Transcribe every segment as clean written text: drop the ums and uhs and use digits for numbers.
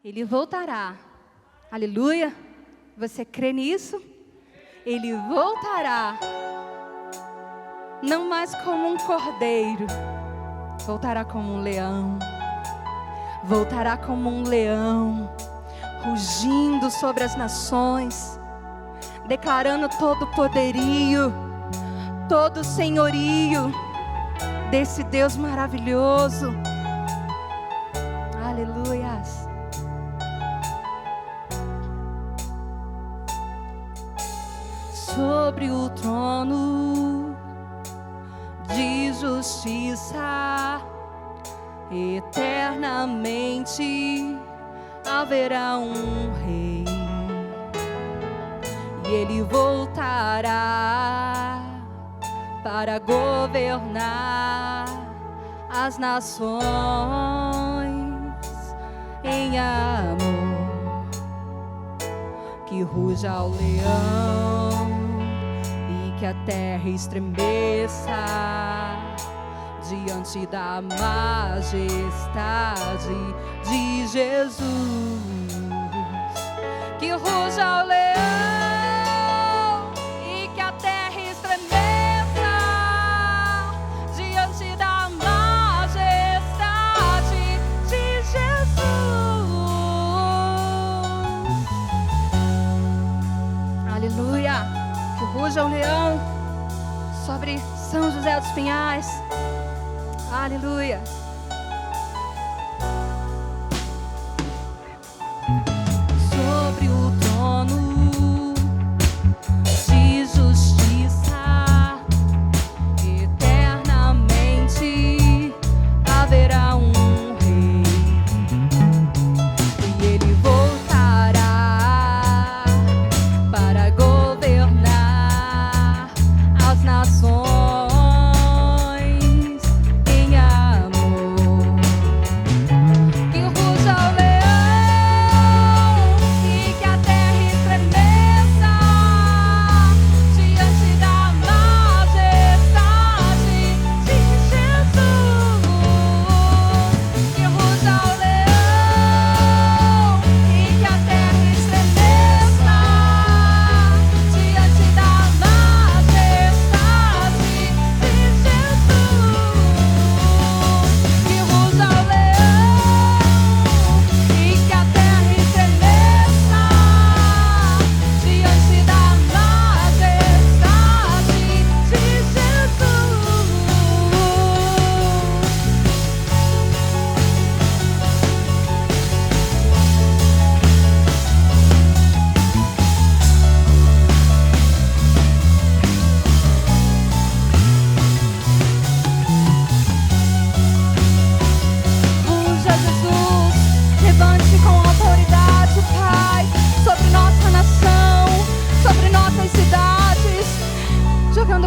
Ele voltará. Aleluia. Você crê nisso? Ele voltará. Não mais como um cordeiro. Voltará como um leão. Voltará como um leão, rugindo sobre as nações, declarando todo o poderio, todo o senhorio desse Deus maravilhoso. Aleluias. Sobre o trono de justiça, eternamente haverá um rei, e ele voltará para governar as nações em amor, que ruja o leão e que a terra estremeça diante da majestade de Jesus. Que ruja o leão e que a terra estremeça diante da majestade de Jesus. Aleluia. Que ruja o leão sobre São José dos Pinhais. Aleluia. Sobre o trono de justiça, eternamente haverá um rei, e ele voltará para governar as nações.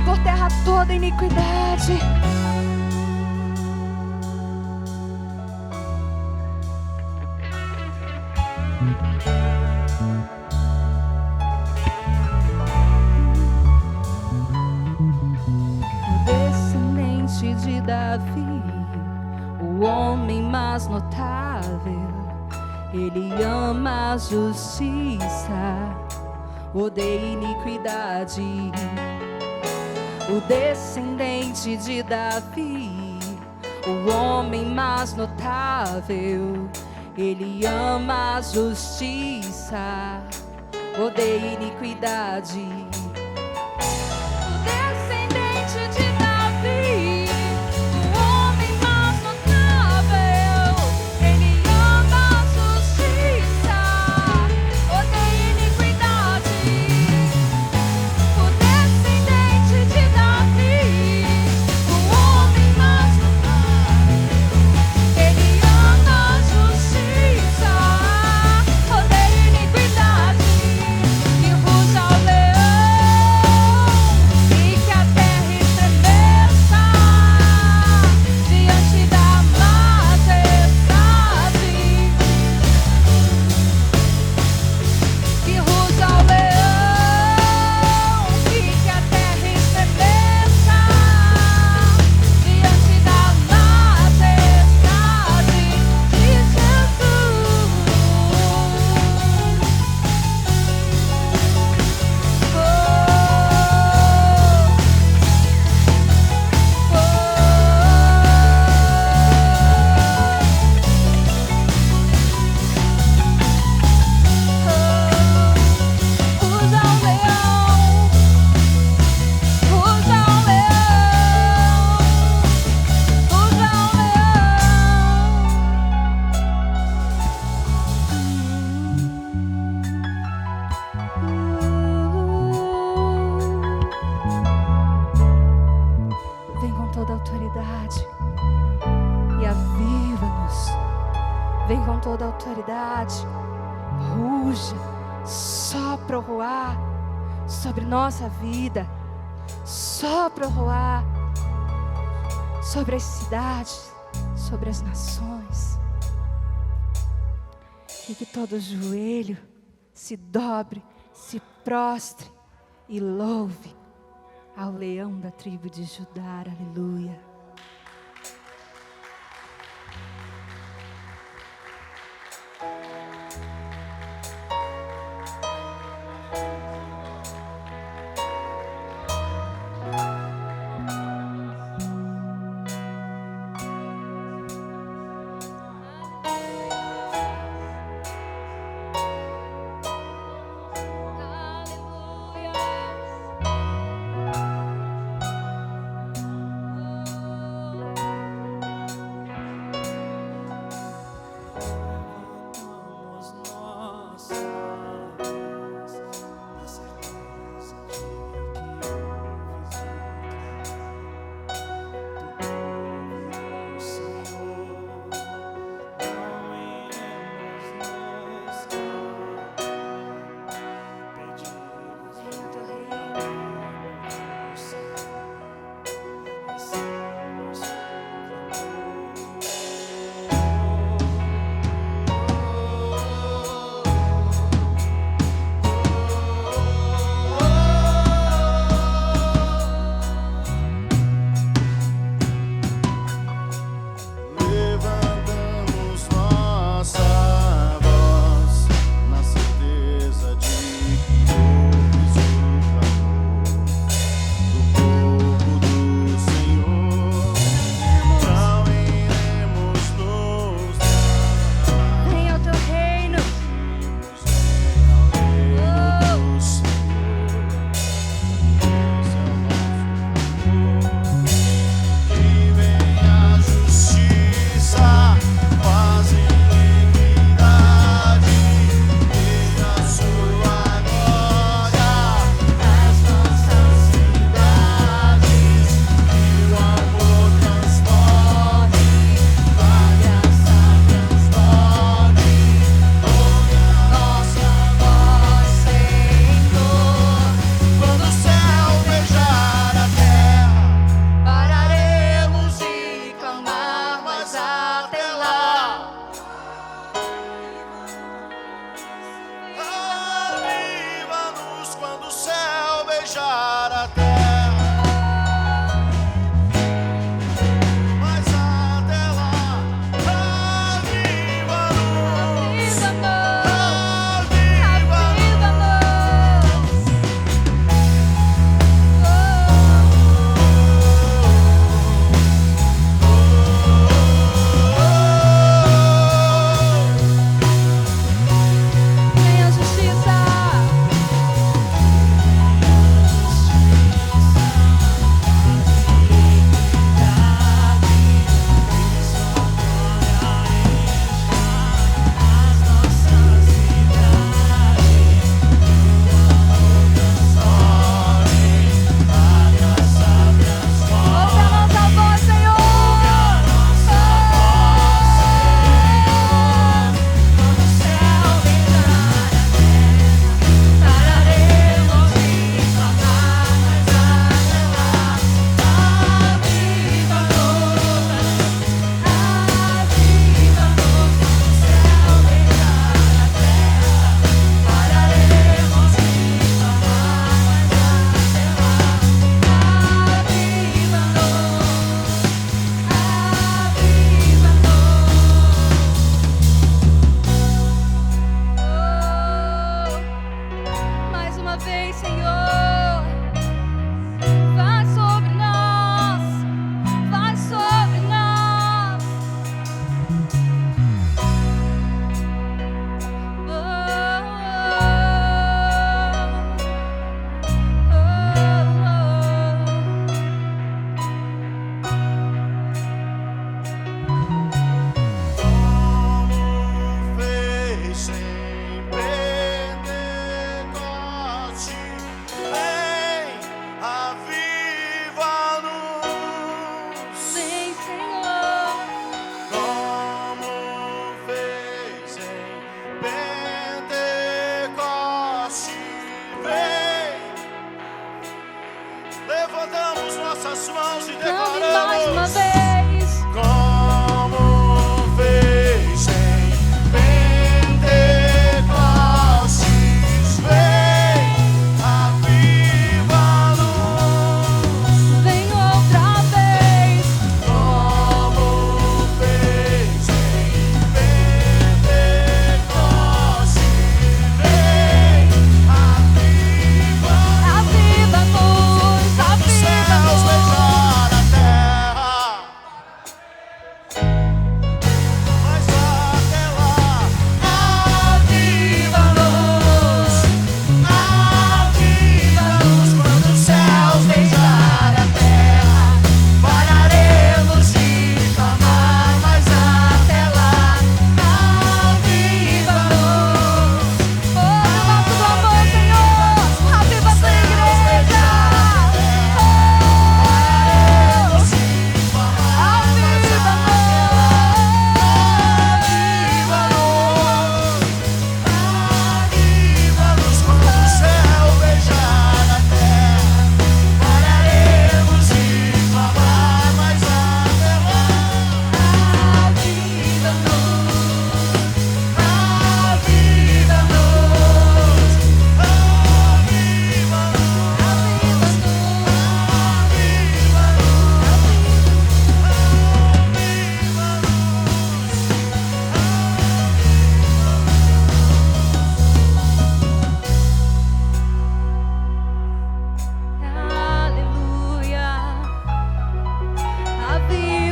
Por terra toda iniquidade. O descendente de Davi, o homem mais notável, ele ama a justiça, odeia iniquidade. O descendente de Davi, o homem mais notável, ele ama a justiça, odeia iniquidade. O descendente de Davi, o homem mais notável, ele ama a justiça, odeia iniquidade. O descendente de Davi, o homem mais notável, ele ama a justiça, odeia iniquidade. Que ruja o leão Vem com toda a autoridade. Ruja, sopra o ruá sobre nossa vida. Sopra o ruá sobre as cidades, sobre as nações. E que todo joelho se dobre, se prostre e louve ao leão da tribo de Judá. Aleluia.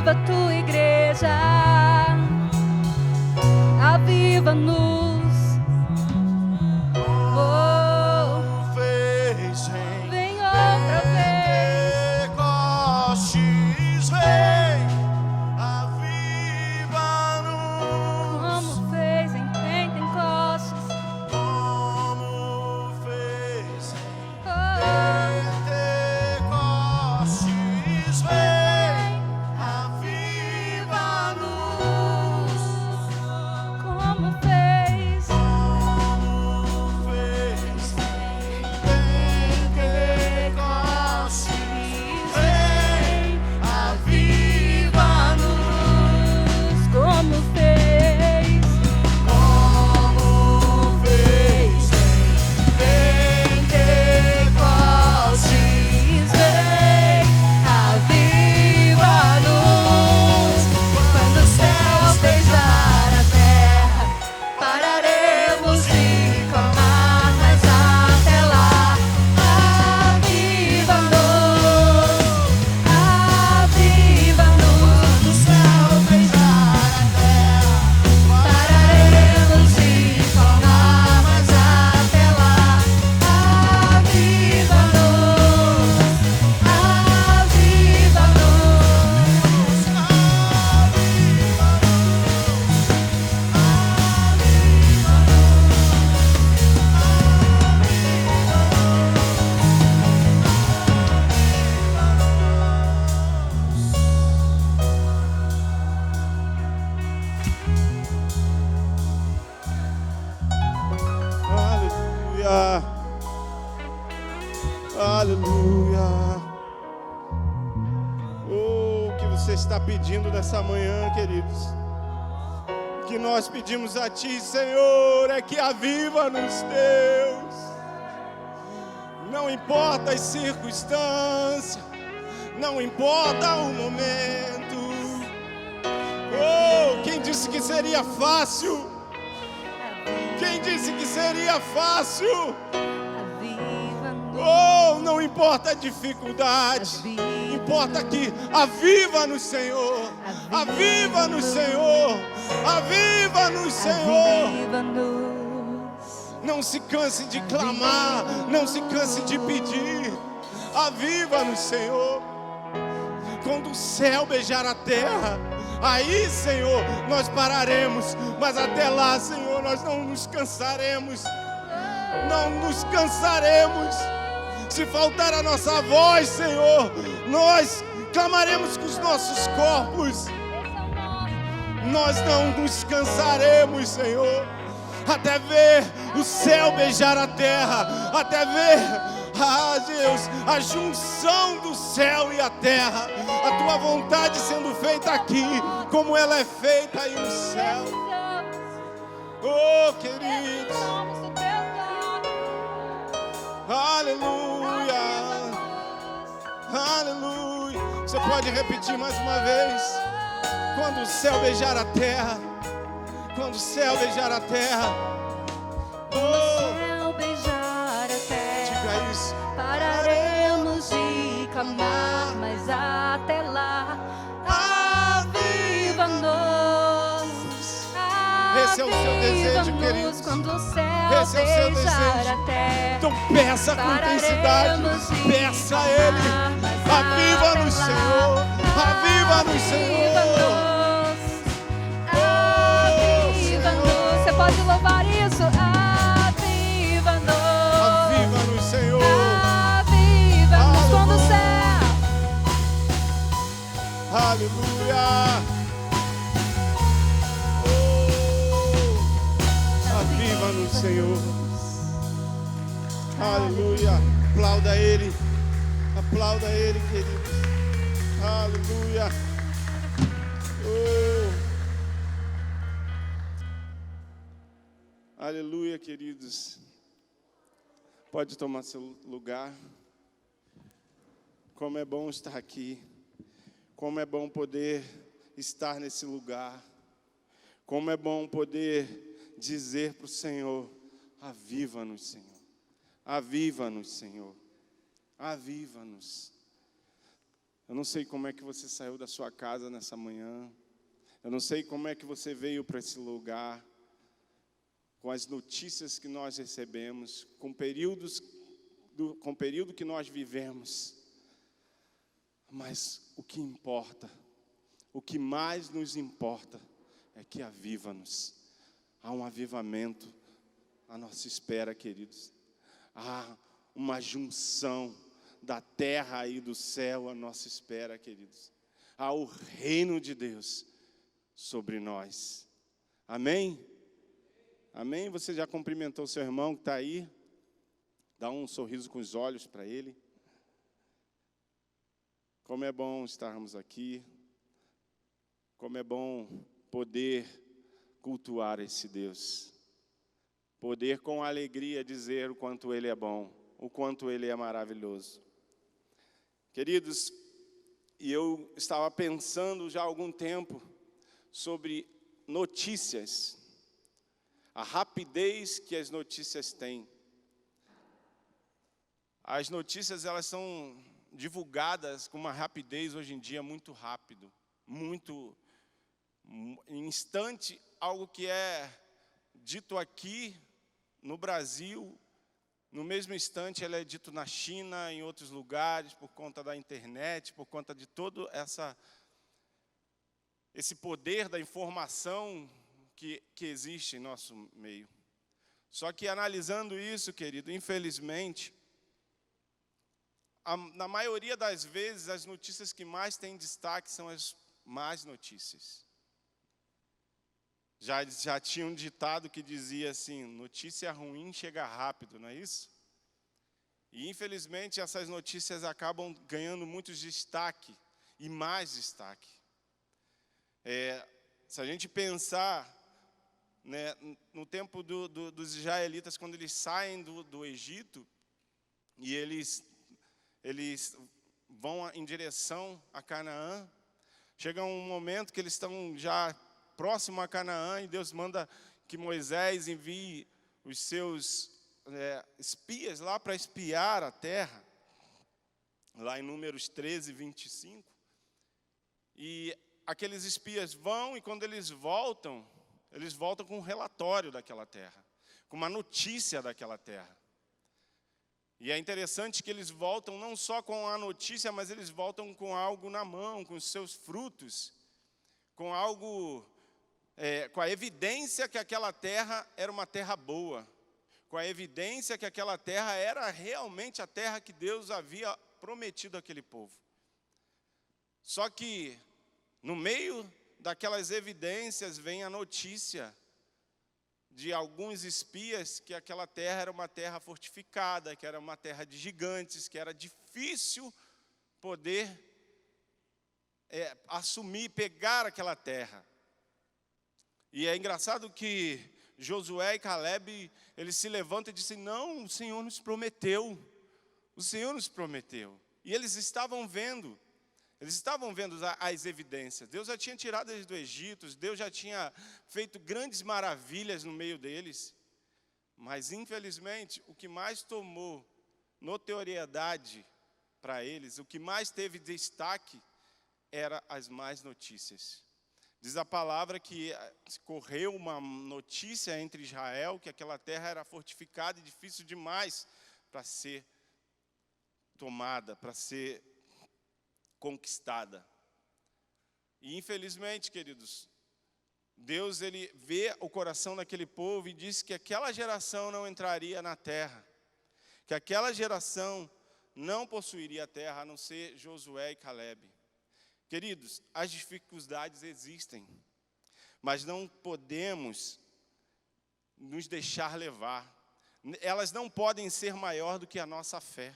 aviva a tua igreja, aviva-nos. Vem outra vez. Pentecostes, vem, aviva-nos. Como fez em Pentecostes. Como fez em Oh, Pentecostes, vem, aviva-nos. como fez. Como fez em Pentecostes, vem, aviva-nos. Como fez. Como fez em Pentecostes, vem, aviva-nos. Quando o céu beijar a terra, pararemos de clamar, mas até lá, aviva-nos, aviva-nos. Quando o céu beijar a terra, Pararemos de clamar, mas até lá, aviva-nos, aviva-nos. aleluia, aleluia. Oh, o que você está pedindo nessa manhã, queridos? O que nós pedimos a Ti, Senhor, é que aviva-nos, Deus. Não importa as circunstâncias, não importa o momento. Oh, quem disse que seria fácil? Quem disse que seria fácil? Aviva-nos, Oh, não importa a dificuldade, importa que aviva-nos, Senhor. Aviva-nos, Senhor. Aviva-nos, Senhor. aviva-nos. Não se canse de clamar, não se canse de pedir. Aviva-nos, Senhor. Quando o céu beijar a terra, aí, Senhor, nós pararemos. Mas até lá, Senhor, nós não nos cansaremos. Não nos cansaremos. Se faltar a nossa voz, Senhor, nós clamaremos com os nossos corpos. Nós não nos cansaremos, Senhor, até ver o céu beijar a terra, até ver, Deus, a junção do céu e a terra, a Tua vontade sendo feita aqui, como ela é feita aí no céu. Oh, queridos, aleluia, aleluia. Você pode repetir mais uma vez? Quando o céu beijar a terra, quando o céu beijar a terra, oh, Céu beijar a terra, diga isso. pararemos de clamar, mas até lá, aviva-nos. Esse é o seu desejo, queridos. Quando o céu Esse é o seu beijar desejo. a terra, Então peça com intensidade, peça a Ele. Aviva-nos, Senhor. Aviva-nos, Senhor. Aviva-nos. Você pode louvar isso? Aviva-nos. Aviva-nos, Senhor. Aviva-nos quando o céu. Aleluia. Aviva-nos, Senhor. Aleluia. Aplauda Ele. Aplauda Ele, queridos. Aleluia. Oh. Aleluia, queridos. Pode tomar seu lugar. Como é bom estar aqui. Como é bom poder estar nesse lugar. Como é bom poder dizer para o Senhor: aviva-nos, Senhor. Aviva-nos, Senhor. Aviva-nos. Eu não sei como é que você saiu da sua casa nessa manhã. Eu não sei como é que você veio para esse lugar, com as notícias que nós recebemos, com o período que nós vivemos. Mas o que importa, o que mais nos importa, é que aviva-nos. Há um avivamento à nossa espera, queridos. Há uma junção da terra e do céu à nossa espera, queridos. Há o reino de Deus sobre nós. Amém? Amém? Você já cumprimentou o seu irmão que está aí? Dá um sorriso com os olhos para ele. Como é bom estarmos aqui. Como é bom poder cultuar esse Deus. Poder com alegria dizer o quanto Ele é bom, o quanto Ele é maravilhoso. Queridos, e eu estava pensando já há algum tempo sobre notícias, a rapidez que as notícias têm. As notícias, elas são divulgadas com uma rapidez hoje em dia muito rápido, muito em instante, algo que é dito aqui no Brasil, no mesmo instante ele é dito na China, em outros lugares, por conta da internet, por conta de todo esse poder da informação que existe em nosso meio. Só que analisando isso, querido, infelizmente, na maioria das vezes, as notícias que mais têm destaque são as más notícias. Já tinha um ditado que dizia assim, notícia ruim chega rápido, não é isso? E infelizmente essas notícias acabam ganhando muito destaque e mais destaque. Se a gente pensar, né, no tempo dos israelitas, quando eles saem do Egito, e eles vão em direção a Canaã, chega um momento que eles estão já próximo a Canaã, e Deus manda que Moisés envie os seus espias lá para espiar a terra, lá em Números 13, 25. E aqueles espias vão, e quando eles voltam com um relatório daquela terra, com uma notícia daquela terra. E é interessante que eles voltam não só com a notícia, mas eles voltam com algo na mão, com os seus frutos, com algo, com a evidência que aquela terra era uma terra boa, com a evidência que aquela terra era realmente a terra que Deus havia prometido àquele povo. Só que, no meio daquelas evidências, vem a notícia de alguns espias que aquela terra era uma terra fortificada, que era uma terra de gigantes, que era difícil poder assumir, pegar aquela terra. E é engraçado que Josué e Caleb, eles se levantam e dizem, não, o Senhor nos prometeu, o Senhor nos prometeu. E eles estavam vendo as evidências. Deus já tinha tirado eles do Egito, Deus já tinha feito grandes maravilhas no meio deles. Mas, infelizmente, o que mais tomou notoriedade para eles, o que mais teve destaque, eram as más notícias. Diz a palavra que correu uma notícia entre Israel, que aquela terra era fortificada e difícil demais para ser tomada, para ser conquistada. E infelizmente, queridos, Deus, ele vê o coração daquele povo e disse que aquela geração não entraria na terra, que aquela geração não possuiria a terra, a não ser Josué e Caleb. Queridos, as dificuldades existem, mas não podemos nos deixar levar. Elas não podem ser maior do que a nossa fé.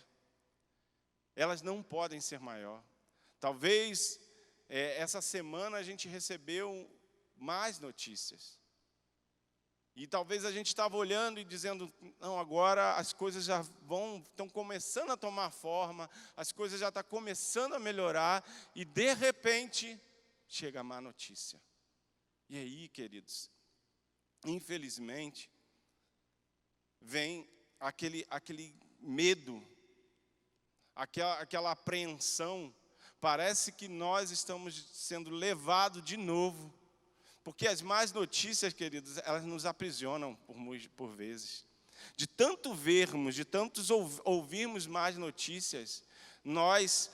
Elas não podem ser maior. Talvez essa semana a gente recebeu mais notícias. E talvez a gente estava olhando e dizendo, não, agora as coisas já estão começando a tomar forma, as coisas já estão começando a melhorar, e de repente chega a má notícia. E aí, queridos, infelizmente, vem aquele medo, aquela apreensão, parece que nós estamos sendo levados de novo, porque as más notícias, queridos, elas nos aprisionam por vezes. De tanto vermos, de tantos ouvirmos más notícias, nós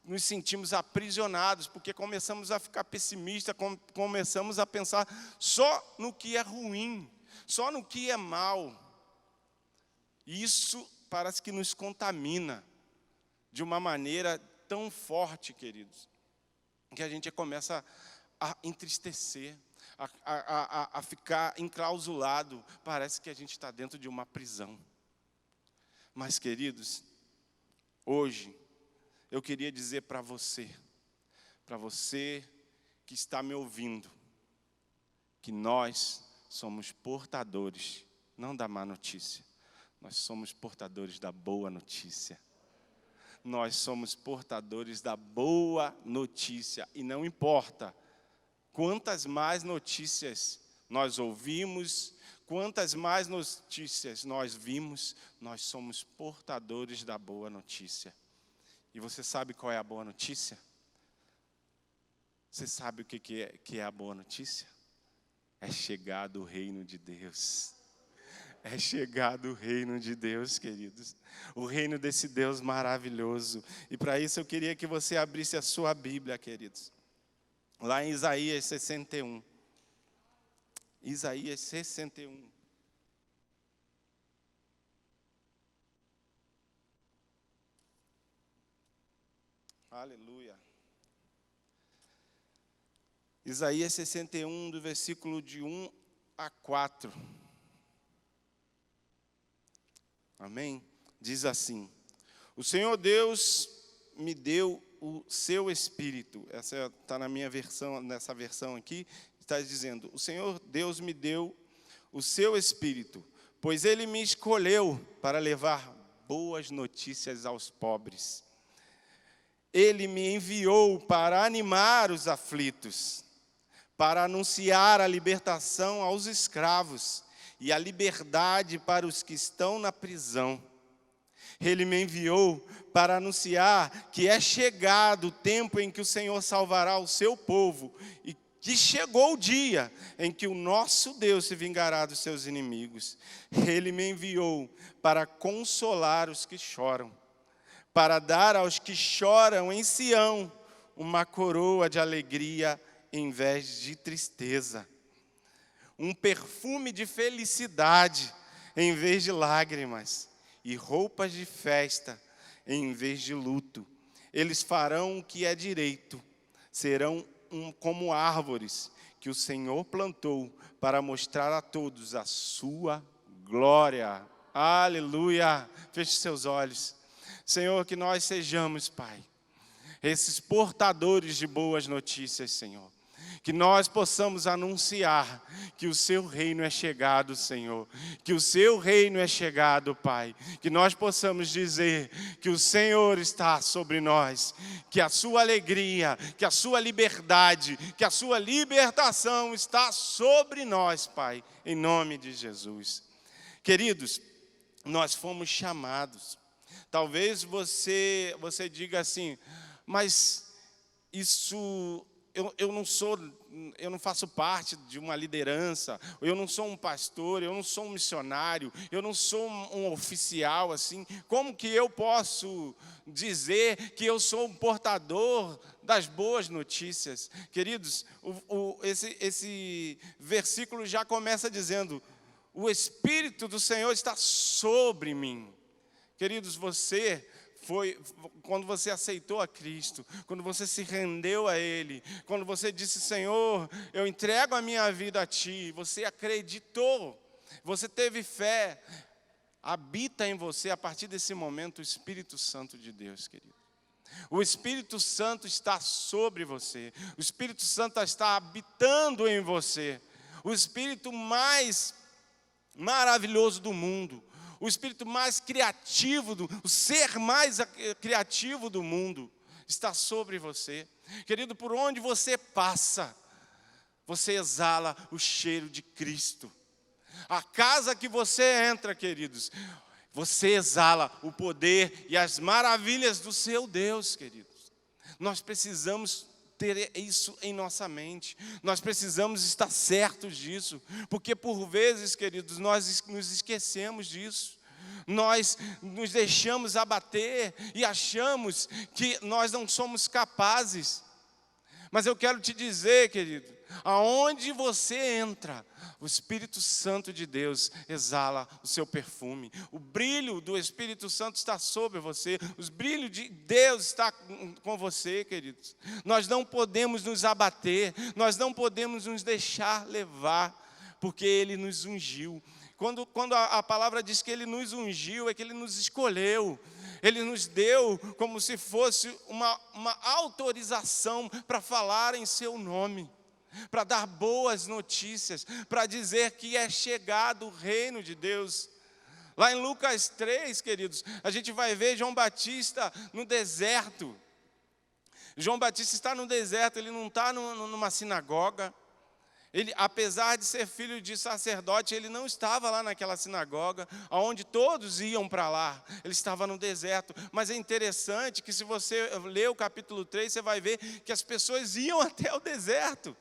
nos sentimos aprisionados, porque começamos a ficar pessimistas, começamos a pensar só no que é ruim, só no que é mal. Isso parece que nos contamina de uma maneira tão forte, queridos, que a gente começa a entristecer, a ficar enclausulado. Parece que a gente está dentro de uma prisão. Mas, queridos, hoje eu queria dizer para você que está me ouvindo, que nós somos portadores, não da má notícia, nós somos portadores da boa notícia. Nós somos portadores da boa notícia, e não importa quantas mais notícias nós ouvimos, quantas mais notícias nós vimos, nós somos portadores da boa notícia. E você sabe qual é a boa notícia? Você sabe o que é a boa notícia? É chegado o reino de Deus. É chegado o reino de Deus, queridos. O reino desse Deus maravilhoso. E para isso eu queria que você abrisse a sua Bíblia, queridos. Lá em Isaías 61. Isaías 61. Aleluia. Isaías 61, do versículo de 1 a 4. Amém? Diz assim: o Senhor Deus me deu o seu Espírito. Essa está na minha versão, nessa versão aqui, está dizendo: o Senhor Deus me deu o seu Espírito, pois Ele me escolheu para levar boas notícias aos pobres. Ele me enviou para animar os aflitos, para anunciar a libertação aos escravos e a liberdade para os que estão na prisão. Ele me enviou para anunciar que é chegado o tempo em que o Senhor salvará o seu povo e que chegou o dia em que o nosso Deus se vingará dos seus inimigos. Ele me enviou para consolar os que choram, para dar aos que choram em Sião uma coroa de alegria em vez de tristeza, um perfume de felicidade em vez de lágrimas, e roupas de festa em vez de luto. Eles farão o que é direito, serão como árvores que o Senhor plantou para mostrar a todos a sua glória. Aleluia! Feche seus olhos. Senhor, que nós sejamos, Pai, esses portadores de boas notícias, Senhor. Que nós possamos anunciar que o seu reino é chegado, Senhor. Que o seu reino é chegado, Pai. Que nós possamos dizer que o Senhor está sobre nós. Que a sua alegria, que a sua liberdade, que a sua libertação está sobre nós, Pai. Em nome de Jesus. Queridos, nós fomos chamados. Talvez você diga assim: mas isso... Eu não faço parte de uma liderança, eu não sou um pastor, eu não sou um missionário, eu não sou um oficial assim. Como que eu posso dizer que eu sou um portador das boas notícias? Queridos, esse versículo já começa dizendo: o Espírito do Senhor está sobre mim. Queridos, quando você aceitou a Cristo, quando você se rendeu a Ele, quando você disse: Senhor, eu entrego a minha vida a Ti, você acreditou, você teve fé, habita em você, a partir desse momento, o Espírito Santo de Deus, querido. O Espírito Santo está sobre você, o Espírito Santo está habitando em você, o Espírito mais maravilhoso do mundo, o espírito mais criativo, o ser mais criativo do mundo está sobre você. Querido, por onde você passa, você exala o cheiro de Cristo. A casa que você entra, queridos, você exala o poder e as maravilhas do seu Deus, queridos. Nós precisamos ter isso em nossa mente. Nós precisamos estar certos disso. Porque por vezes, queridos, nós nos esquecemos disso. Nós nos deixamos abater e achamos que nós não somos capazes. Mas eu quero te dizer, querido, aonde você entra, o Espírito Santo de Deus exala o seu perfume. O brilho do Espírito Santo está sobre você. O brilho de Deus está com você, queridos. Nós não podemos nos abater, nós não podemos nos deixar levar, porque Ele nos ungiu. Quando a palavra diz que Ele nos ungiu, é que Ele nos escolheu. Ele nos deu como se fosse uma autorização para falar em seu nome, para dar boas notícias, para dizer que é chegado o reino de Deus. Lá em Lucas 3, queridos, a gente vai ver João Batista no deserto. João Batista está no deserto, ele não está numa sinagoga. Ele, apesar de ser filho de sacerdote, ele não estava lá naquela sinagoga, onde todos iam para lá. Ele estava no deserto. Mas é interessante que se você ler o capítulo 3, você vai ver que as pessoas iam até o deserto.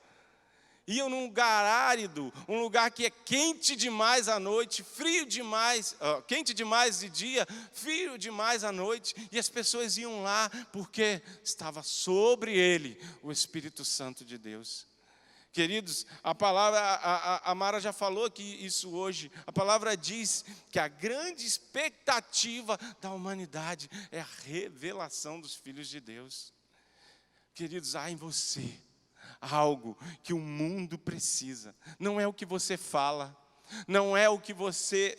Iam num lugar árido, um lugar que é quente demais à noite, frio demais, quente demais de dia, frio demais à noite. E as pessoas iam lá porque estava sobre ele o Espírito Santo de Deus. Queridos, a palavra, a Mara já falou aqui isso hoje, a palavra diz que a grande expectativa da humanidade é a revelação dos filhos de Deus. Queridos, há em você algo que o mundo precisa, não é o que você fala, não é o que você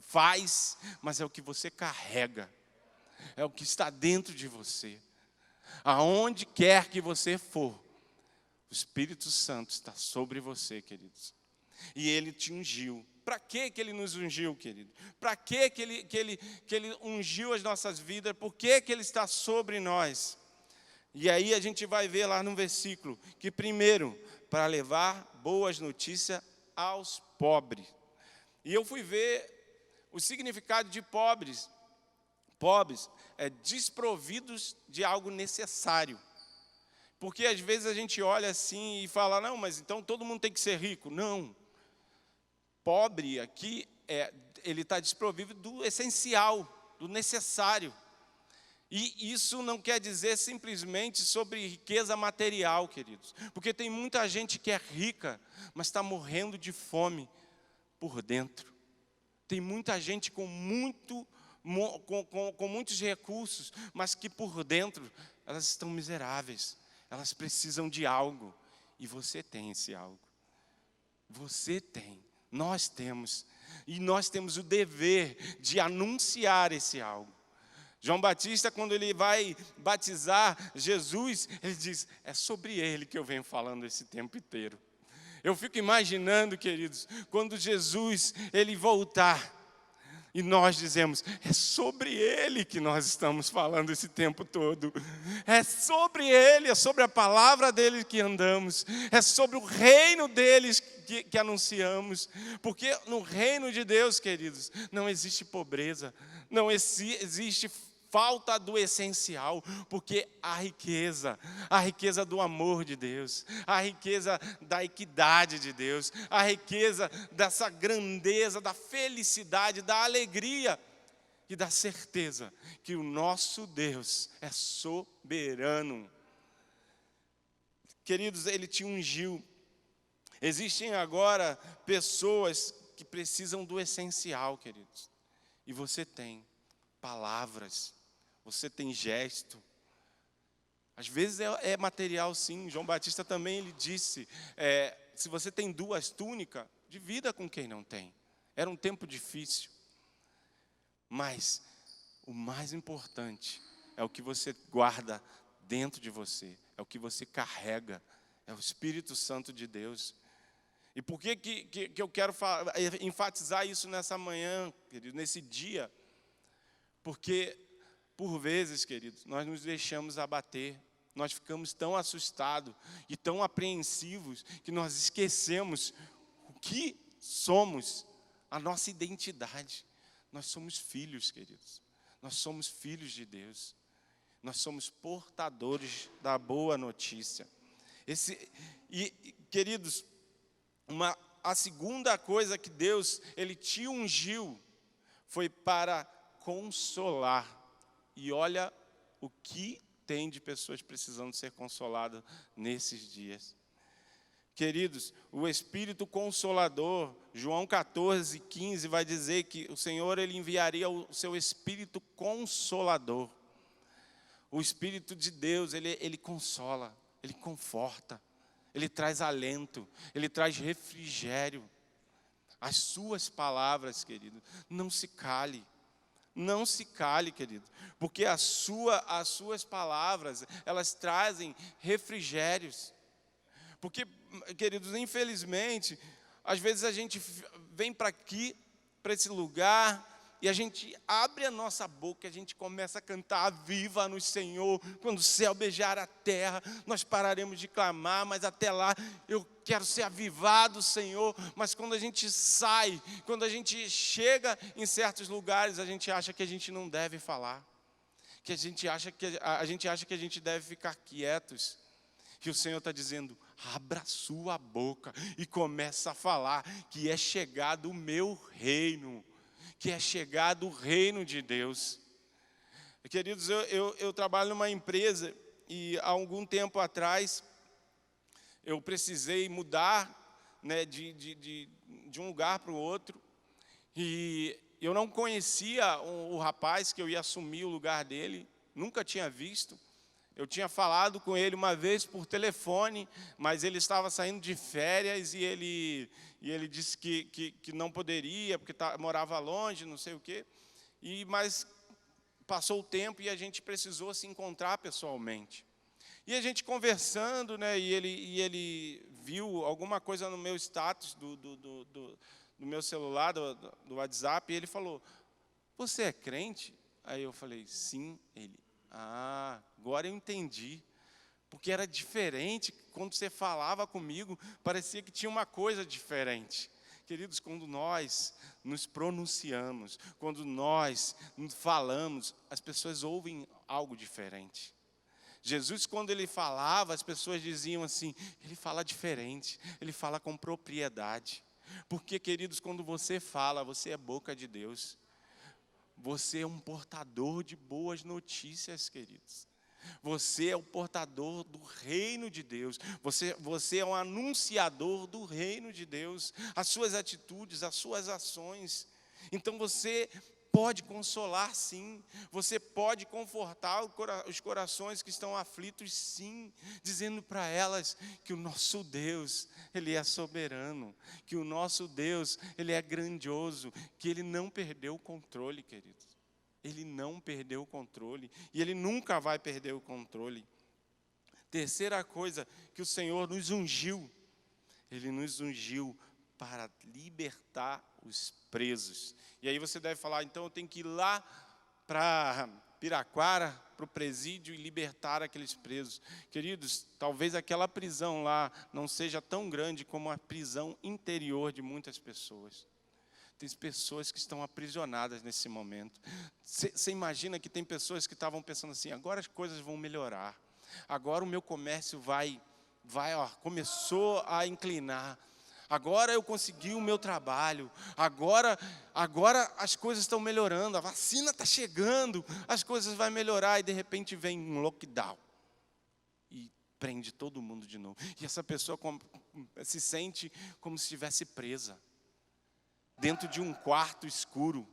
faz, mas é o que você carrega, é o que está dentro de você. Aonde quer que você for, o Espírito Santo está sobre você, queridos. E Ele te ungiu. Para que Ele nos ungiu, querido? Para que Ele ungiu as nossas vidas? Por que Ele está sobre nós? E aí a gente vai ver lá no versículo que primeiro, para levar boas notícias aos pobres. E eu fui ver o significado de pobres. Pobres é desprovidos de algo necessário. Porque às vezes a gente olha assim e fala, não, mas então todo mundo tem que ser rico. Não. Pobre aqui, ele está desprovido do essencial, do necessário. E isso não quer dizer simplesmente sobre riqueza material, queridos. Porque tem muita gente que é rica, mas está morrendo de fome por dentro. Tem muita gente com muitos recursos, mas que por dentro elas estão miseráveis. Elas precisam de algo, e você tem esse algo. Você tem, nós temos, e nós temos o dever de anunciar esse algo. João Batista, quando ele vai batizar Jesus, ele diz, é sobre ele que eu venho falando esse tempo inteiro. Eu fico imaginando, queridos, quando Jesus, ele voltar, e nós dizemos, é sobre Ele que nós estamos falando esse tempo todo. É sobre Ele, é sobre a palavra dEle que andamos. É sobre o reino deles que anunciamos. Porque no reino de Deus, queridos, não existe pobreza. Não existe falta do essencial, porque a riqueza do amor de Deus, a riqueza da equidade de Deus, a riqueza dessa grandeza, da felicidade, da alegria e da certeza que o nosso Deus é soberano. Queridos, Ele te ungiu. Existem agora pessoas que precisam do essencial, queridos, e você tem palavras, você tem gesto. Às vezes é material, sim. João Batista também ele disse, se você tem 2 túnicas, divida com quem não tem. Era um tempo difícil. Mas o mais importante é o que você guarda dentro de você, é o que você carrega, é o Espírito Santo de Deus. E por que eu quero enfatizar isso nessa manhã, querido, nesse dia? Porque, por vezes, queridos, nós nos deixamos abater, nós ficamos tão assustados e tão apreensivos que nós esquecemos o que somos, a nossa identidade. Nós somos filhos, queridos, nós somos filhos de Deus. nós somos portadores da boa notícia. Queridos, a segunda coisa que Deus, Ele te ungiu, foi para consolar. E olha o que tem de pessoas precisando ser consoladas nesses dias. Queridos, o Espírito Consolador, João 14:15, vai dizer que o Senhor, Ele enviaria o seu Espírito Consolador. O Espírito de Deus, Ele consola, Ele conforta, Ele traz alento, Ele traz refrigério. As suas palavras, querido, não se cale. Não se cale, querido, porque as suas palavras, elas trazem refrigérios. Porque, queridos, infelizmente, às vezes a gente vem para aqui, para esse lugar, e a gente abre a nossa boca, a gente começa a cantar: viva no Senhor, quando o céu beijar a terra, nós pararemos de clamar, mas até lá eu quero ser avivado, Senhor. Mas quando a gente sai, quando a gente chega em certos lugares, a gente acha que a gente não deve falar, que a gente acha que a gente deve ficar quietos. Que o Senhor está dizendo: abra sua boca e começa a falar que é chegado o meu reino, que é chegado o reino de Deus. Queridos, eu trabalho numa empresa e há algum tempo atrás eu precisei mudar, né, de um lugar para o outro, e eu não conhecia o rapaz que eu ia assumir o lugar dele, nunca tinha visto. Eu tinha falado com ele uma vez por telefone, mas ele estava saindo de férias e ele disse que não poderia, porque morava longe, não sei o quê. Mas passou o tempo e a gente precisou se encontrar pessoalmente. E a gente conversando, né, e ele viu alguma coisa no meu status do meu celular, do WhatsApp, e ele falou: você é crente? Aí eu falei: sim. Ele: ah, agora eu entendi, porque era diferente, quando você falava comigo, parecia que tinha uma coisa diferente. Queridos, quando nós nos pronunciamos, quando nós falamos, as pessoas ouvem algo diferente. Jesus, quando Ele falava, as pessoas diziam assim: Ele fala diferente, Ele fala com propriedade. Porque, queridos, quando você fala, você é boca de Deus. Você é um portador de boas notícias, queridos. Você é o portador do reino de Deus. Você é um anunciador do reino de Deus. As suas atitudes, as suas ações. Então você pode consolar, sim. Você pode confortar os corações que estão aflitos, sim. Dizendo para elas que o nosso Deus, Ele é soberano. Que o nosso Deus, Ele é grandioso. Que Ele não perdeu o controle, queridos. Ele não perdeu o controle. E Ele nunca vai perder o controle. Terceira coisa, que o Senhor nos ungiu. Ele nos ungiu para libertar os presos. E aí você deve falar: então eu tenho que ir lá para Piraquara, para o presídio, e libertar aqueles presos. Queridos, talvez aquela prisão lá não seja tão grande como a prisão interior de muitas pessoas. Tem pessoas que estão aprisionadas nesse momento. Você imagina que tem pessoas que estavam pensando assim: agora as coisas vão melhorar, agora o meu comércio começou a inclinar, agora eu consegui o meu trabalho, agora as coisas estão melhorando, a vacina está chegando, as coisas vão melhorar, e de repente vem um lockdown e prende todo mundo de novo. E essa pessoa se sente como se estivesse presa dentro de um quarto escuro.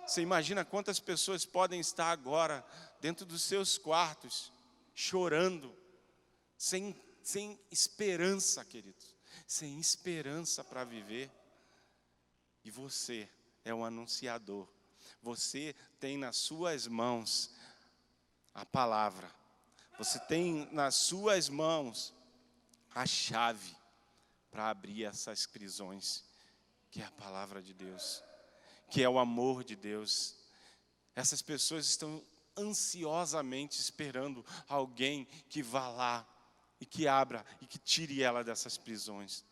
Você imagina quantas pessoas podem estar agora dentro dos seus quartos, chorando, sem esperança, queridos, sem esperança para viver. E você é um anunciador. Você tem nas suas mãos a palavra. Você tem nas suas mãos a chave para abrir essas prisões, que é a palavra de Deus, que é o amor de Deus. Essas pessoas estão ansiosamente esperando alguém que vá lá e que abra e que tire ela dessas prisões.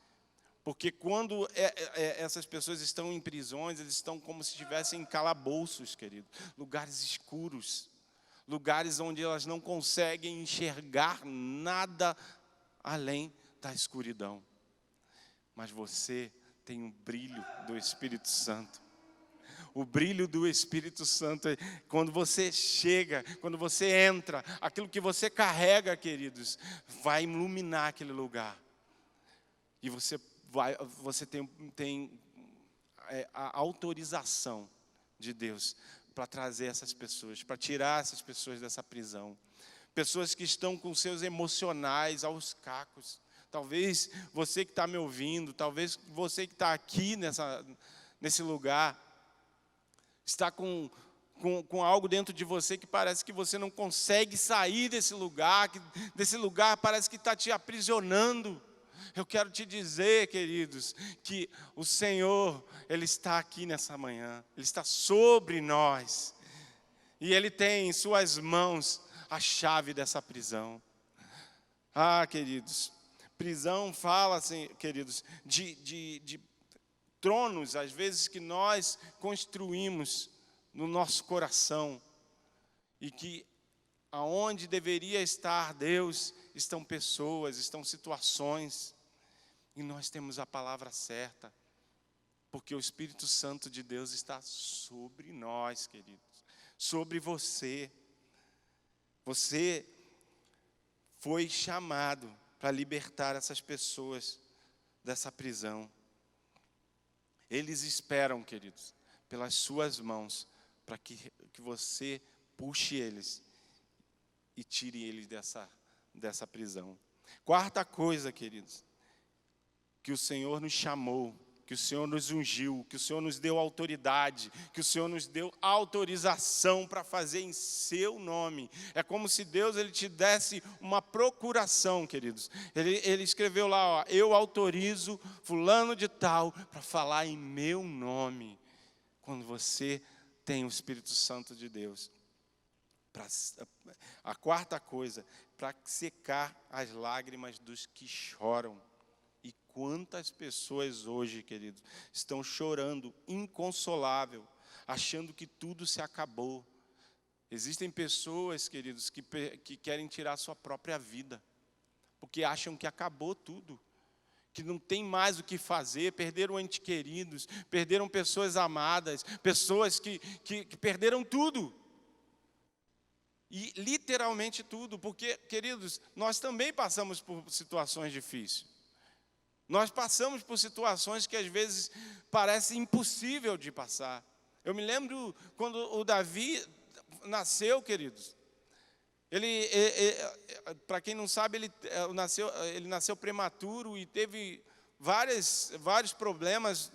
Porque quando essas pessoas estão em prisões, eles estão como se estivessem em calabouços, querido, lugares escuros, lugares onde elas não conseguem enxergar nada além da escuridão. Mas você tem um brilho do Espírito Santo. O brilho do Espírito Santo, quando você chega, quando você entra, aquilo que você carrega, queridos, vai iluminar aquele lugar. E você tem a autorização de Deus para trazer essas pessoas, para tirar essas pessoas dessa prisão. Pessoas que estão com seus emocionais aos cacos. Talvez você que está me ouvindo, talvez você que está aqui nesse lugar, está com algo dentro de você que parece que você não consegue sair desse lugar parece que está te aprisionando. Eu quero te dizer, queridos, que o Senhor, Ele está aqui nessa manhã, Ele está sobre nós, e Ele tem em suas mãos a chave dessa prisão. Queridos, prisão fala, assim, queridos, de tronos, às vezes, que nós construímos no nosso coração, e que aonde deveria estar Deus, estão pessoas, estão situações, e nós temos a palavra certa, porque o Espírito Santo de Deus está sobre nós, queridos, sobre você. Você foi chamado para libertar essas pessoas dessa prisão. Eles esperam, queridos, pelas suas mãos, para que você puxe eles e tire eles dessa prisão. Quarta coisa, queridos, que o Senhor nos chamou, que o Senhor nos ungiu, que o Senhor nos deu autoridade, que o Senhor nos deu autorização para fazer em seu nome. É como se Deus Ele te desse uma procuração, queridos. Ele escreveu lá, eu autorizo fulano de tal para falar em meu nome. Quando você tem o Espírito Santo de Deus. A quarta coisa, para secar as lágrimas dos que choram. E quantas pessoas hoje, queridos, estão chorando, inconsolável, achando que tudo se acabou. Existem pessoas, queridos, que querem tirar a sua própria vida, porque acham que acabou tudo, que não tem mais o que fazer, perderam entes queridos, perderam pessoas amadas, pessoas que perderam tudo. E literalmente tudo, porque, queridos, nós também passamos por situações difíceis. Nós passamos por situações que às vezes parece impossível de passar. Eu me lembro quando o Davi nasceu, queridos. Para quem não sabe, ele nasceu prematuro e teve vários problemas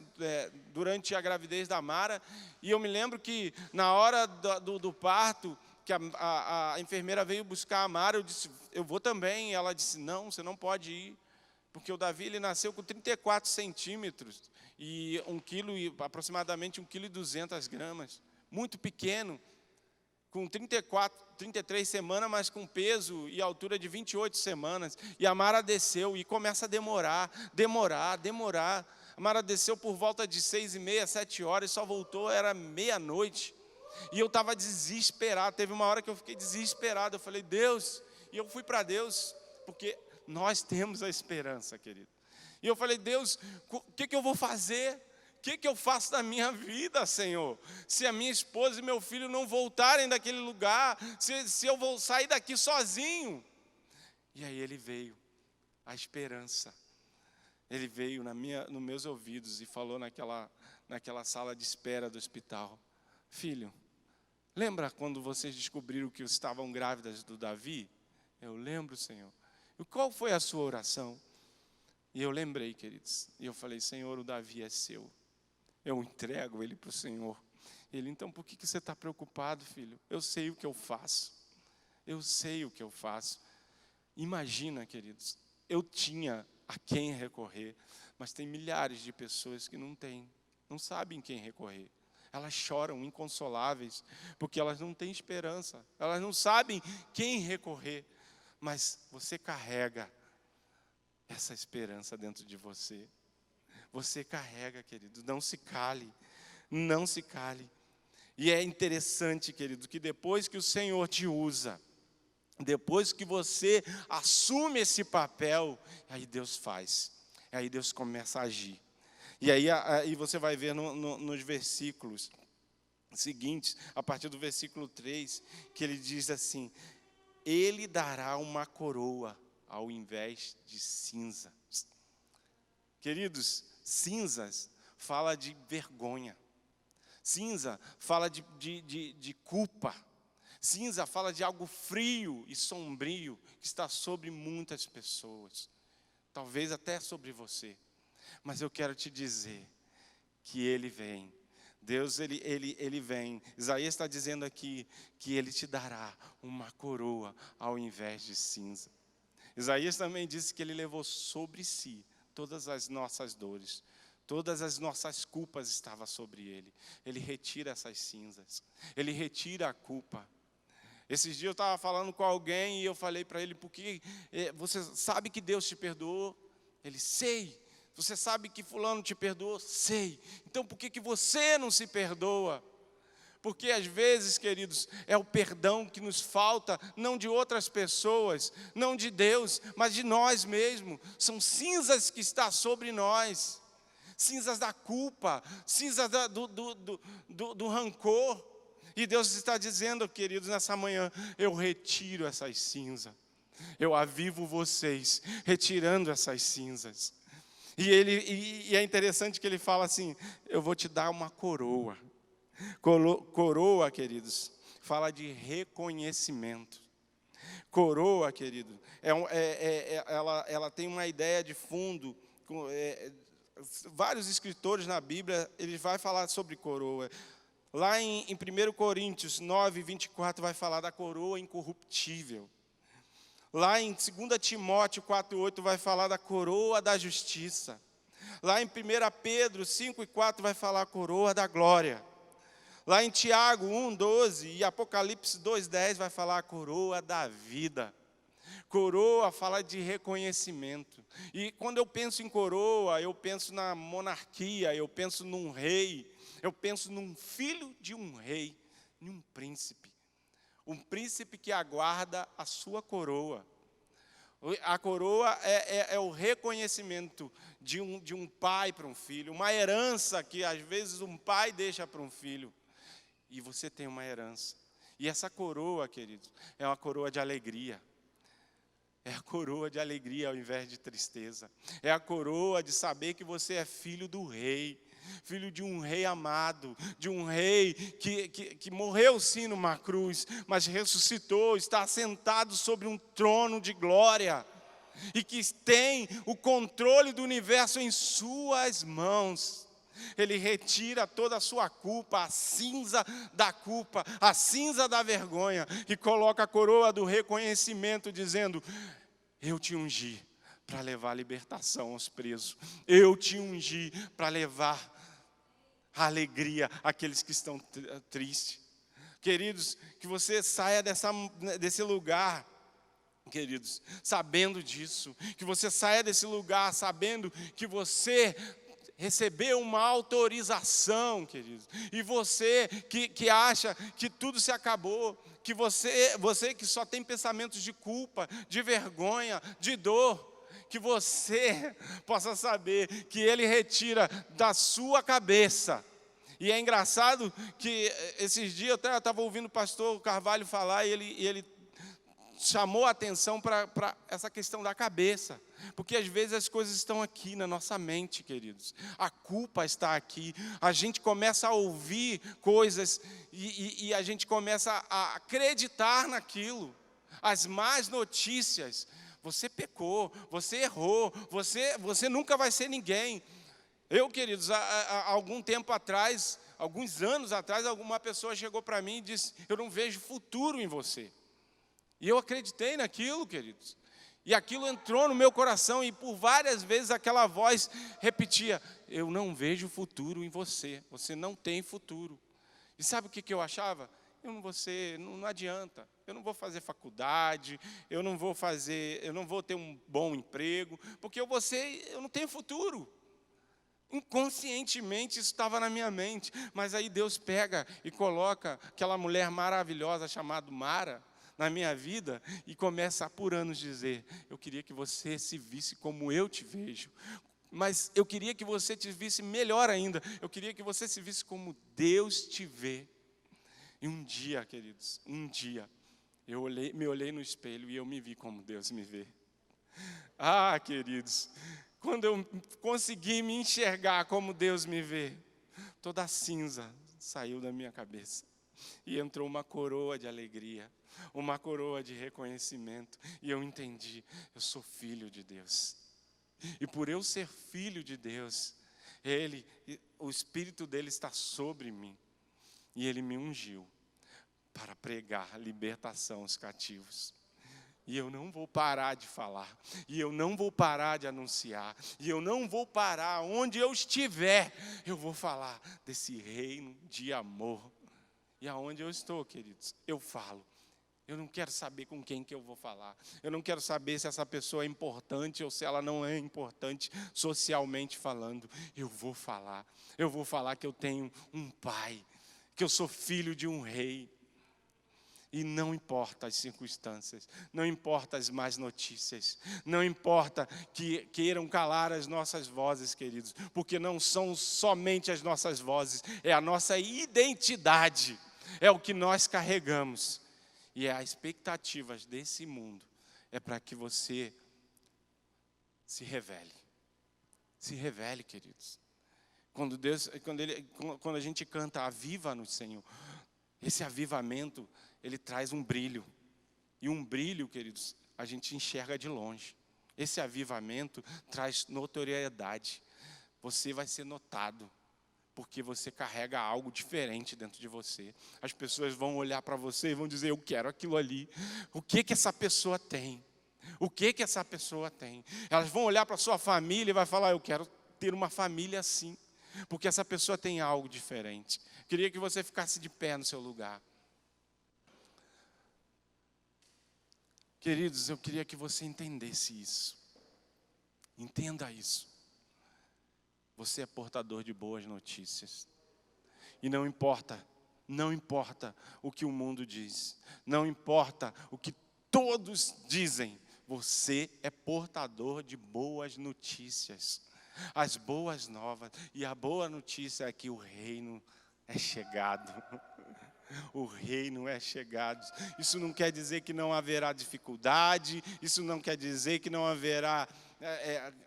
durante a gravidez da Mara. E eu me lembro que na hora do parto, que a enfermeira veio buscar a Mara, eu disse, eu vou também. E ela disse, não, você não pode ir. Porque o Davi ele nasceu com 34 centímetros e aproximadamente 1,2 kg, muito pequeno, com 33 semanas, mas com peso e altura de 28 semanas. E a Mara desceu e começa a demorar. A Mara desceu por volta de 6h30, 7 horas, e só voltou, era meia-noite. E eu estava desesperado, teve uma hora que eu fiquei desesperado, eu falei, Deus, e eu fui para Deus, porque nós temos a esperança, querido. E eu falei, Deus, o que eu vou fazer? O que eu faço da minha vida, Senhor? Se a minha esposa e meu filho não voltarem daquele lugar, se eu vou sair daqui sozinho. E aí ele veio, a esperança. Ele veio nos meus ouvidos e falou naquela sala de espera do hospital. Filho, lembra quando vocês descobriram que estavam grávidas do Davi? Eu lembro, Senhor. E qual foi a sua oração? E eu lembrei, queridos. E eu falei, Senhor, o Davi é seu. Eu entrego ele para o Senhor. Ele, então, por que você está preocupado, filho? Eu sei o que eu faço. Eu sei o que eu faço. Imagina, queridos, eu tinha a quem recorrer, mas tem milhares de pessoas que não sabem quem recorrer. Elas choram inconsoláveis, porque elas não têm esperança. Elas não sabem quem recorrer. Mas você carrega essa esperança dentro de você. Você carrega, querido, não se cale, não se cale. E é interessante, querido, que depois que o Senhor te usa, depois que você assume esse papel, aí Deus faz, aí Deus começa a agir. E aí você vai ver nos versículos seguintes, a partir do versículo 3, que ele diz assim: Ele dará uma coroa ao invés de cinza. Queridos, cinzas fala de vergonha. Cinza fala de culpa. Cinza fala de algo frio e sombrio que está sobre muitas pessoas. Talvez até sobre você. Mas eu quero te dizer que Ele vem. Deus, ele vem. Isaías está dizendo aqui que Ele te dará uma coroa ao invés de cinza. Isaías também disse que Ele levou sobre si todas as nossas dores. Todas as nossas culpas estavam sobre Ele. Ele retira essas cinzas. Ele retira a culpa. Esses dias eu estava falando com alguém e eu falei para ele: porque você sabe que Deus te perdoou? Ele: sei. Você sabe que fulano te perdoou? Sei. Então por que você não se perdoa? Porque às vezes, queridos, é o perdão que nos falta, não de outras pessoas, não de Deus, mas de nós mesmos. São cinzas que estão sobre nós. Cinzas da culpa, cinzas do rancor. E Deus está dizendo, queridos, nessa manhã: eu retiro essas cinzas. Eu avivo vocês, retirando essas cinzas. E é interessante que ele fala assim: eu vou te dar uma coroa. Coroa, queridos, fala de reconhecimento. Coroa, querido, ela tem uma ideia de fundo. Vários escritores na Bíblia, ele vai falar sobre coroa. Lá em 1 Coríntios 9, 24, vai falar da coroa incorruptível. Lá em 2 Timóteo 4,8 vai falar da coroa da justiça. Lá em 1 Pedro 5,4 vai falar a coroa da glória. Lá em Tiago 1,12 e Apocalipse 2,10 vai falar a coroa da vida. Coroa fala de reconhecimento. E quando eu penso em coroa, eu penso na monarquia, eu penso num rei, eu penso num filho de um rei, em um príncipe. Um príncipe que aguarda a sua coroa. A coroa é o reconhecimento de um pai para um filho, uma herança que às vezes um pai deixa para um filho. E você tem uma herança. E essa coroa, queridos, é uma coroa de alegria. É a coroa de alegria ao invés de tristeza. É a coroa de saber que você é filho do rei. Filho de um rei amado, de um rei que morreu sim numa cruz, mas ressuscitou, está sentado sobre um trono de glória, e que tem o controle do universo em suas mãos. Ele retira toda a sua culpa, a cinza da culpa, a cinza da vergonha, e coloca a coroa do reconhecimento, dizendo: eu te ungi para levar a libertação aos presos. Eu te ungi para levar a alegria àqueles que estão tristes. Queridos, que você saia desse lugar, queridos, sabendo disso. Que você saia desse lugar sabendo que você recebeu uma autorização, queridos. E você que acha que tudo se acabou, que você que só tem pensamentos de culpa, de vergonha, de dor, que você possa saber que Ele retira da sua cabeça. E é engraçado que esses dias eu estava ouvindo o pastor Carvalho falar, e ele chamou a atenção para essa questão da cabeça. Porque às vezes as coisas estão aqui na nossa mente, queridos. A culpa está aqui. A gente começa a ouvir coisas e a gente começa a acreditar naquilo. As más notícias. Você pecou, você errou, você nunca vai ser ninguém. Eu, queridos, há algum tempo atrás, alguns anos atrás, alguma pessoa chegou para mim e disse: eu não vejo futuro em você. E eu acreditei naquilo, queridos. E aquilo entrou no meu coração, e por várias vezes aquela voz repetia: eu não vejo futuro em você, você não tem futuro. E sabe o que eu achava? Eu não vou ser, não adianta, eu não vou fazer faculdade, eu não vou ter um bom emprego, porque eu não tenho futuro. Inconscientemente isso estava na minha mente, mas aí Deus pega e coloca aquela mulher maravilhosa chamada Mara na minha vida e começa a por anos dizer: eu queria que você se visse como eu te vejo, mas eu queria que você te visse melhor ainda, eu queria que você se visse como Deus te vê. E um dia, queridos, eu me olhei no espelho e eu me vi como Deus me vê. Ah, queridos, quando eu consegui me enxergar como Deus me vê, toda a cinza saiu da minha cabeça. E entrou uma coroa de alegria, uma coroa de reconhecimento. E eu entendi, eu sou filho de Deus. E por eu ser filho de Deus, o Espírito dele está sobre mim. E ele me ungiu para pregar libertação aos cativos. E eu não vou parar de falar, e eu não vou parar de anunciar, e eu não vou parar, onde eu estiver, eu vou falar desse reino de amor. E aonde eu estou, queridos, eu falo. Eu não quero saber com quem que eu vou falar, eu não quero saber se essa pessoa é importante ou se ela não é importante socialmente falando. Eu vou falar que eu tenho um pai, que eu sou filho de um rei. E não importa as circunstâncias, não importa as más notícias, não importa que queiram calar as nossas vozes, queridos, porque não são somente as nossas vozes, é a nossa identidade, é o que nós carregamos. E as expectativas desse mundo é para que você se revele, queridos. Quando a gente canta "Aviva-nos, Senhor", esse avivamento, ele traz um brilho. E um brilho, queridos, a gente enxerga de longe. Esse avivamento traz notoriedade. Você vai ser notado, porque você carrega algo diferente dentro de você. As pessoas vão olhar para você e vão dizer: eu quero aquilo ali. O que essa pessoa tem? O que essa pessoa tem? Elas vão olhar para a sua família e vai falar: eu quero ter uma família assim, porque essa pessoa tem algo diferente. Queria que você ficasse de pé no seu lugar. Queridos, eu queria que você entendesse isso. Entenda isso. Você é portador de boas notícias. E não importa o que o mundo diz. Não importa o que todos dizem. Você é portador de boas notícias. As boas novas. E a boa notícia é que o reino é chegado. O reino é chegado. Isso não quer dizer que não haverá dificuldade, isso não quer dizer que não haverá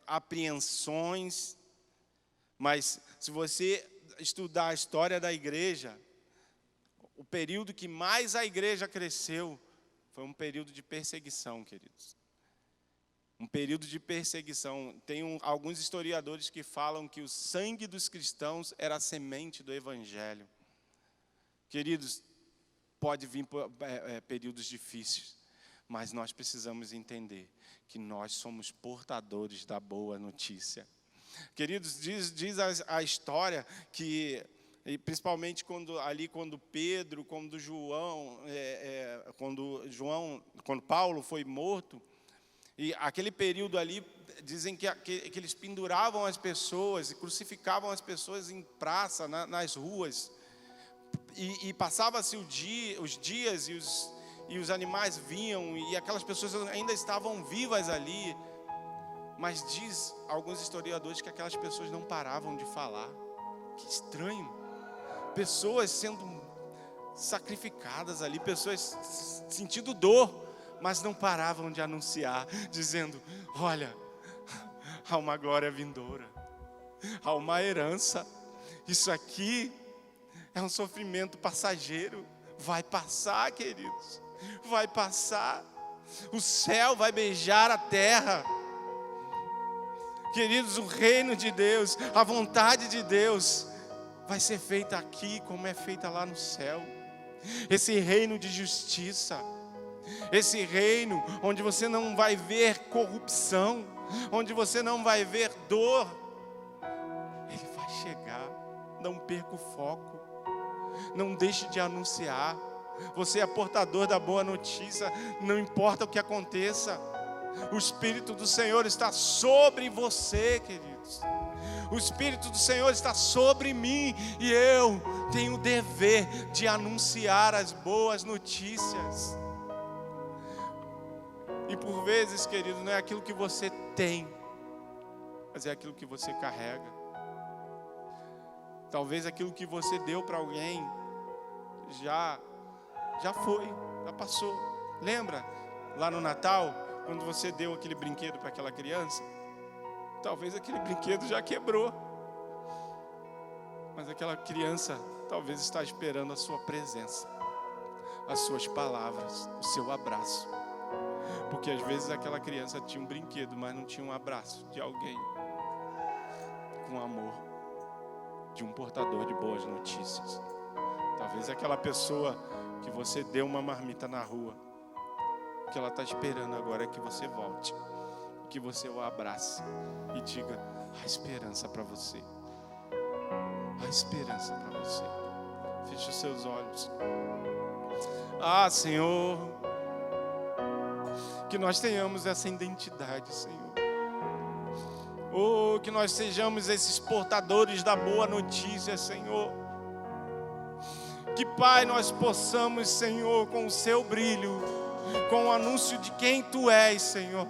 apreensões, mas se você estudar a história da igreja, o período que mais a igreja cresceu foi um período de perseguição, queridos. Um período de perseguição. Tem alguns historiadores que falam que o sangue dos cristãos era a semente do evangelho. Queridos, pode vir períodos difíceis, mas nós precisamos entender que nós somos portadores da boa notícia. Queridos, diz a história que, principalmente quando Pedro, quando Paulo foi morto, e aquele período ali, dizem que eles penduravam as pessoas e crucificavam as pessoas em praça, nas ruas. E passava-se os dias e os animais vinham e aquelas pessoas ainda estavam vivas ali. Mas diz alguns historiadores que aquelas pessoas não paravam de falar. Que estranho. Pessoas sendo sacrificadas ali, pessoas sentindo dor, mas não paravam de anunciar, dizendo: olha, há uma glória vindoura, há uma herança. Isso aqui é um sofrimento passageiro. Vai passar, queridos. Vai passar. O céu vai beijar a terra. Queridos, o reino de Deus, a vontade de Deus vai ser feita aqui como é feita lá no céu. Esse reino de justiça. Esse reino onde você não vai ver corrupção, onde você não vai ver dor. Ele vai chegar. Não perca o foco. Não deixe de anunciar. Você é portador da boa notícia. Não importa o que aconteça. O Espírito do Senhor está sobre você, queridos. O Espírito do Senhor está sobre mim e eu tenho o dever de anunciar as boas notícias. E por vezes, querido, não é aquilo que você tem, mas é aquilo que você carrega. Talvez aquilo que você deu para alguém já foi, já passou. Lembra lá no Natal, quando você deu aquele brinquedo para aquela criança? Talvez aquele brinquedo já quebrou, mas aquela criança talvez está esperando a sua presença, as suas palavras, o seu abraço. Porque às vezes aquela criança tinha um brinquedo, mas não tinha um abraço de alguém com amor, de um portador de boas notícias. Talvez aquela pessoa que você deu uma marmita na rua, o que ela está esperando agora é que você volte, que você o abrace e diga: há esperança para você, há esperança para você. Feche os seus olhos. Ah, Senhor, que nós tenhamos essa identidade, Senhor. Oh, que nós sejamos esses portadores da boa notícia, Senhor. Que, Pai, nós possamos, Senhor, com o seu brilho, com o anúncio de quem Tu és, Senhor,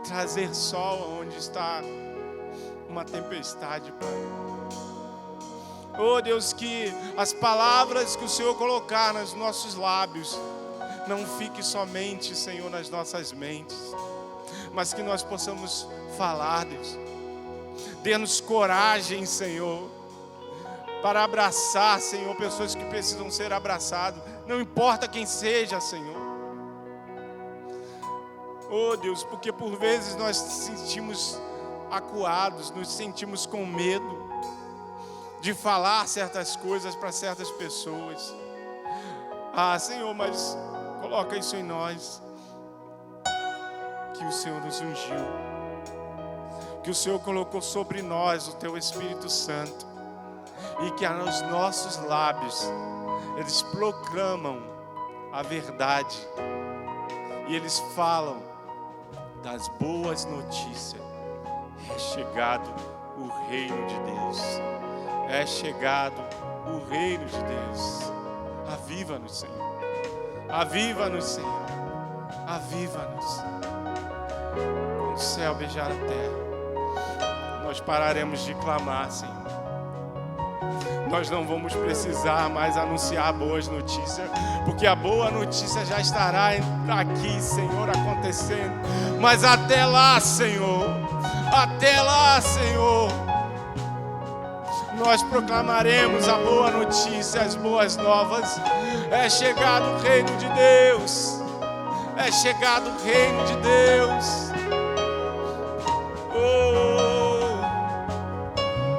trazer sol onde está uma tempestade, Pai. Oh, Deus, que as palavras que o Senhor colocar nos nossos lábios não fique somente, Senhor, nas nossas mentes, mas que nós possamos falar, Deus. Dê-nos coragem, Senhor, para abraçar, Senhor, pessoas que precisam ser abraçadas, não importa quem seja, Senhor. Oh, Deus, porque por vezes nós nos sentimos acuados, nos sentimos com medo de falar certas coisas para certas pessoas. Ah, Senhor, mas coloca isso em nós, que o Senhor nos ungiu, que o Senhor colocou sobre nós o Teu Espírito Santo, e que aos nossos lábios eles proclamam a verdade, e eles falam das boas notícias. É chegado o reino de Deus, é chegado o reino de Deus. Aviva-nos, Senhor, aviva-nos, Senhor, aviva-nos. Com o céu beijar a terra, nós pararemos de clamar, Senhor. Nós não vamos precisar mais anunciar boas notícias, porque a boa notícia já estará aqui, Senhor, acontecendo. Mas até lá, Senhor, nós proclamaremos a boa notícia, as boas novas. É chegado o reino de Deus, é chegado o reino de Deus. Oh,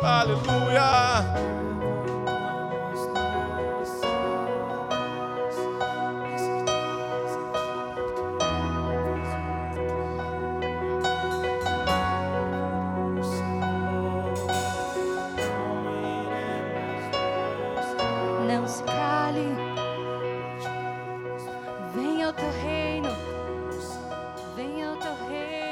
aleluia. Não se cale, venha o Teu reino, venha o Teu reino.